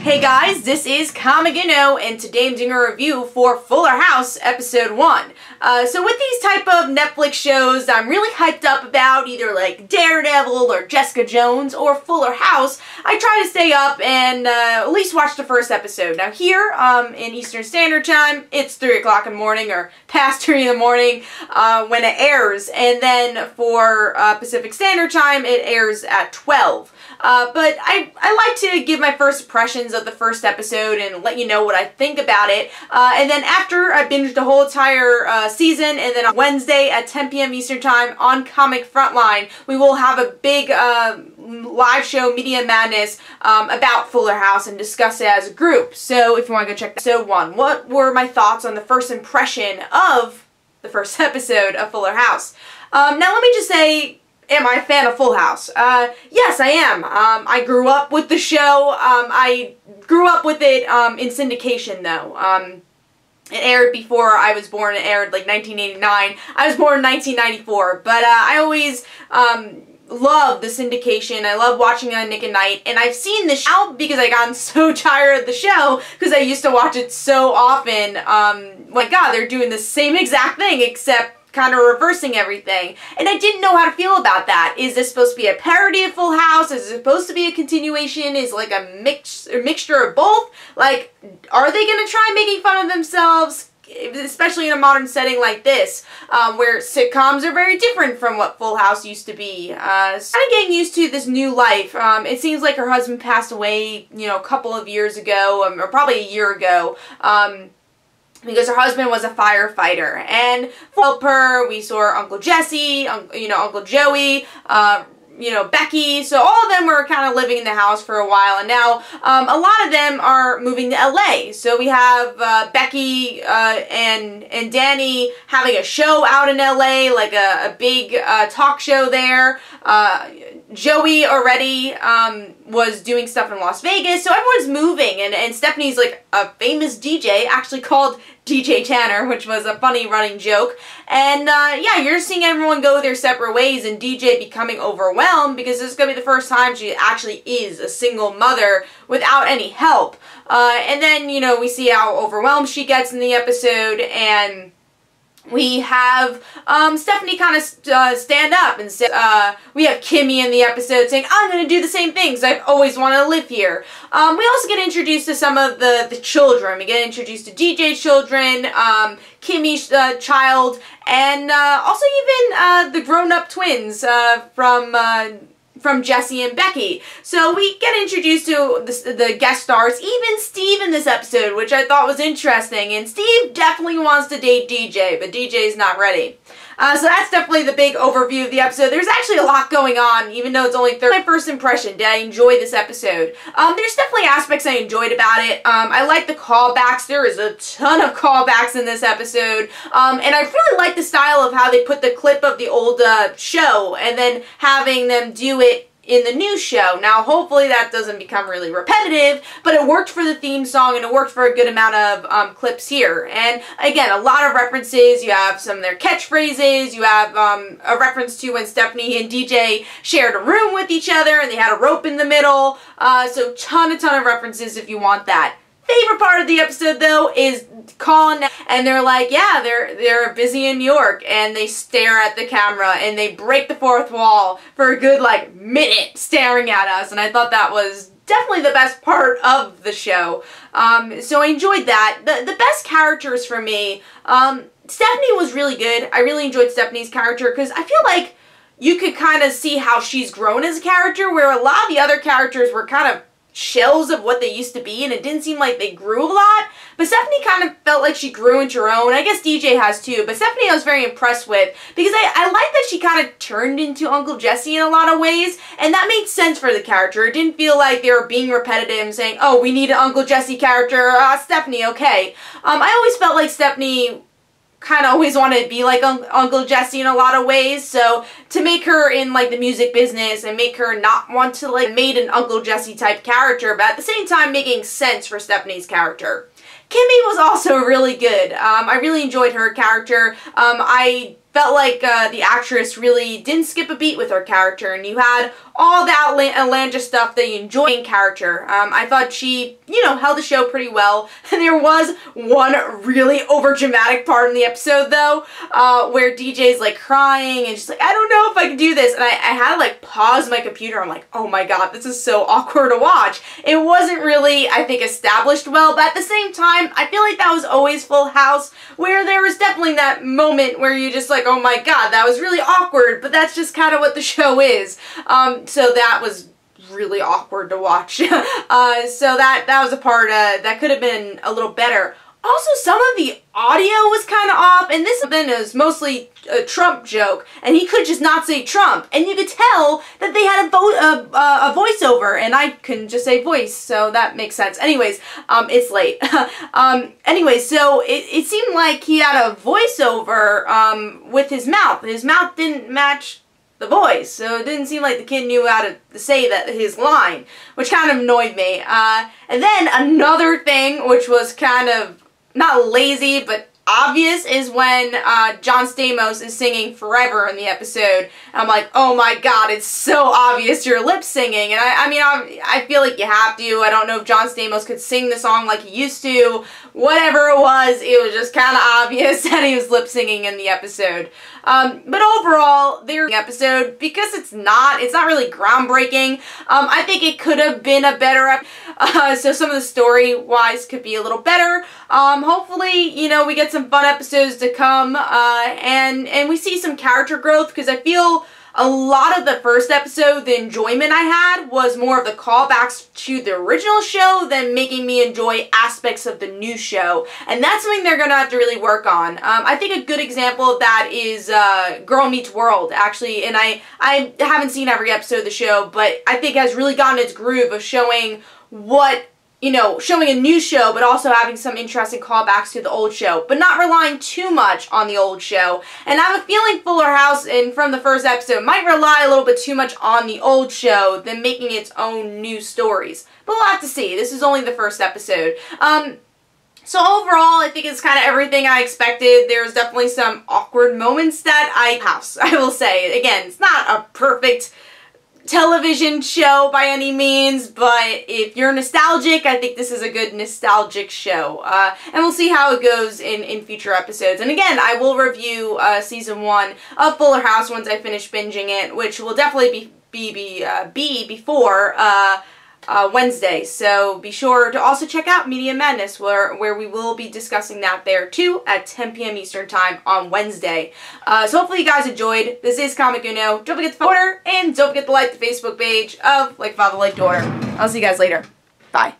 Hey guys, this is Kamagino, and today I'm doing a review for Fuller House Episode 1. So with these type of Netflix shows that I'm really hyped up about, either like Daredevil or Jessica Jones or Fuller House, I try to stay up and at least watch the first episode. Now here, in Eastern Standard Time, it's 3 o'clock in the morning, or past 3 in the morning, when it airs. And then for Pacific Standard Time, it airs at 12. But I like to give my first impressions of the first episode and let you know what I think about it. And then after I binged the whole entire season, and then on Wednesday at 10 p.m. Eastern Time on Comic Frontline, we will have a big live show, Media Madness, about Fuller House and discuss it as a group. So if you want to go check episode 1, what were my thoughts on the first impression of the first episode of Fuller House? Now let me just say, am I a fan of Full House? Yes, I am. I grew up with the show. I grew up with it in syndication, though. It aired before I was born. It aired like 1989. I was born in 1994. But I always love the syndication. I love watching it on Nick at Night. And I've seen the show because I got so tired of the show because I used to watch it so often. My God, they're doing the same exact thing except kind of reversing everything, and I didn't know how to feel about that. Is this supposed to be a parody of Full House? Is it supposed to be a continuation? Is it like a mixture of both? Like, are they gonna try making fun of themselves? Especially in a modern setting like this, where sitcoms are very different from what Full House used to be. So kind of getting used to this new life. It seems like her husband passed away, you know, a couple of years ago, or probably a year ago. Because her husband was a firefighter, and help her, we saw Uncle Jesse, Uncle Joey, Becky, so all of them were kind of living in the house for a while, and now a lot of them are moving to LA. So we have Becky and Danny having a show out in LA, like a big talk show there. Joey already was doing stuff in Las Vegas, so everyone's moving, and Stephanie's like a famous DJ, actually called DJ Tanner, which was a funny running joke. And yeah, you're seeing everyone go their separate ways, and DJ becoming overwhelmed because this is going to be the first time she actually is a single mother without any help. And then, we see how overwhelmed she gets in the episode, and we have Stephanie kind of stand up and say, we have Kimmy in the episode saying, I'm going to do the same things. I've always wanted to live here. We also get introduced to some of the children. We get introduced to DJ's children, Kimmy's child, and also even the grown-up twins from Jesse and Becky. So we get introduced to the guest stars, even Steve in this episode, which I thought was interesting. And Steve definitely wants to date DJ, but DJ's not ready. So that's definitely the big overview of the episode. There's actually a lot going on, even though it's only my first impression. Did I enjoy this episode? There's definitely aspects I enjoyed about it. I like the callbacks. There is a ton of callbacks in this episode. And I really like the style of how they put the clip of the old show and then having them do it in the new show. Now, hopefully that doesn't become really repetitive, but it worked for the theme song, and it worked for a good amount of clips here. And again, a lot of references. You have some of their catchphrases. You have a reference to when Stephanie and DJ shared a room with each other, and they had a rope in the middle. So ton of references if you want that. Favorite part of the episode, though, is calling, and they're like, yeah, they're busy in New York, and they stare at the camera, and they break the fourth wall for a good, like, minute staring at us, and I thought that was definitely the best part of the show. So I enjoyed that. The best characters for me, Stephanie was really good. I really enjoyed Stephanie's character, because I feel like you could kind of see how she's grown as a character, where a lot of the other characters were kind of shells of what they used to be, and it didn't seem like they grew a lot. But Stephanie kind of felt like she grew into her own. I guess DJ has too, but Stephanie I was very impressed with, because I like that she kind of turned into Uncle Jesse in a lot of ways, and that made sense for the character. It didn't feel like they were being repetitive and saying, oh, we need an Uncle Jesse character, Stephanie, okay. I always felt like Stephanie kind of always wanted to be like Uncle Jesse in a lot of ways, so to make her in like the music business and make her not want to like made an Uncle Jesse type character, but at the same time making sense for Stephanie's character. Kimmy was also really good. I really enjoyed her character. I felt like the actress really didn't skip a beat with her character, and you had all that outlandish stuff that you enjoy in character. I thought she, you know, held the show pretty well. And there was one really overdramatic part in the episode, though, where DJ's like crying and she's like, I don't know if I can do this. And I had to like pause my computer. I'm like, oh my god, this is so awkward to watch. It wasn't really, I think, established well, but at the same time, I feel like that was always Full House, where there was definitely that moment where you just like, oh my god, that was really awkward, but that's just kind of what the show is. So that was really awkward to watch. So that was a part that could have been a little better. Also, some of the audio was kind of off, and this then is mostly a Trump joke, and he could just not say Trump, and you could tell that they had a voiceover, and I couldn't just say voice, so that makes sense. Anyways, it's late. Anyways, so it seemed like he had a voiceover with his mouth. His mouth didn't match the voice, so it didn't seem like the kid knew how to say his line, which kind of annoyed me. And then another thing, which was kind of not lazy, but obvious, is when John Stamos is singing Forever in the episode. And I'm like, oh my god, it's so obvious you're lip singing. And I mean, I feel like you have to. I don't know if John Stamos could sing the song like he used to. Whatever it was just kind of obvious that he was lip singing in the episode. But overall, their episode, because it's not really groundbreaking, I think it could have been a better episode. So some of the story-wise could be a little better. Hopefully, you know, we get some fun episodes to come, and we see some character growth, because I feel a lot of the first episode, the enjoyment I had was more of the callbacks to the original show than making me enjoy aspects of the new show. And that's something they're going to have to really work on. I think a good example of that is Girl Meets World, actually. And I haven't seen every episode of the show, but I think it has really gotten its groove of showing showing a new show, but also having some interesting callbacks to the old show, but not relying too much on the old show. And I have a feeling Fuller House, and from the first episode, might rely a little bit too much on the old show than making its own new stories. But we'll have to see. This is only the first episode. So overall, I think it's kind of everything I expected. There's definitely some awkward moments that I will say. Again, it's not a perfect television show by any means, but if you're nostalgic, I think this is a good nostalgic show. And we'll see how it goes in future episodes. And again, I will review season 1 of Fuller House once I finish binging it, which will definitely be before Wednesday. So be sure to also check out Media Madness, where we will be discussing that there too at 10 p.m. Eastern Time on Wednesday. So hopefully you guys enjoyed. This is Comic Uno. Don't forget to follow and don't forget to like the Facebook page of Like Father Like Daughter. I'll see you guys later. Bye.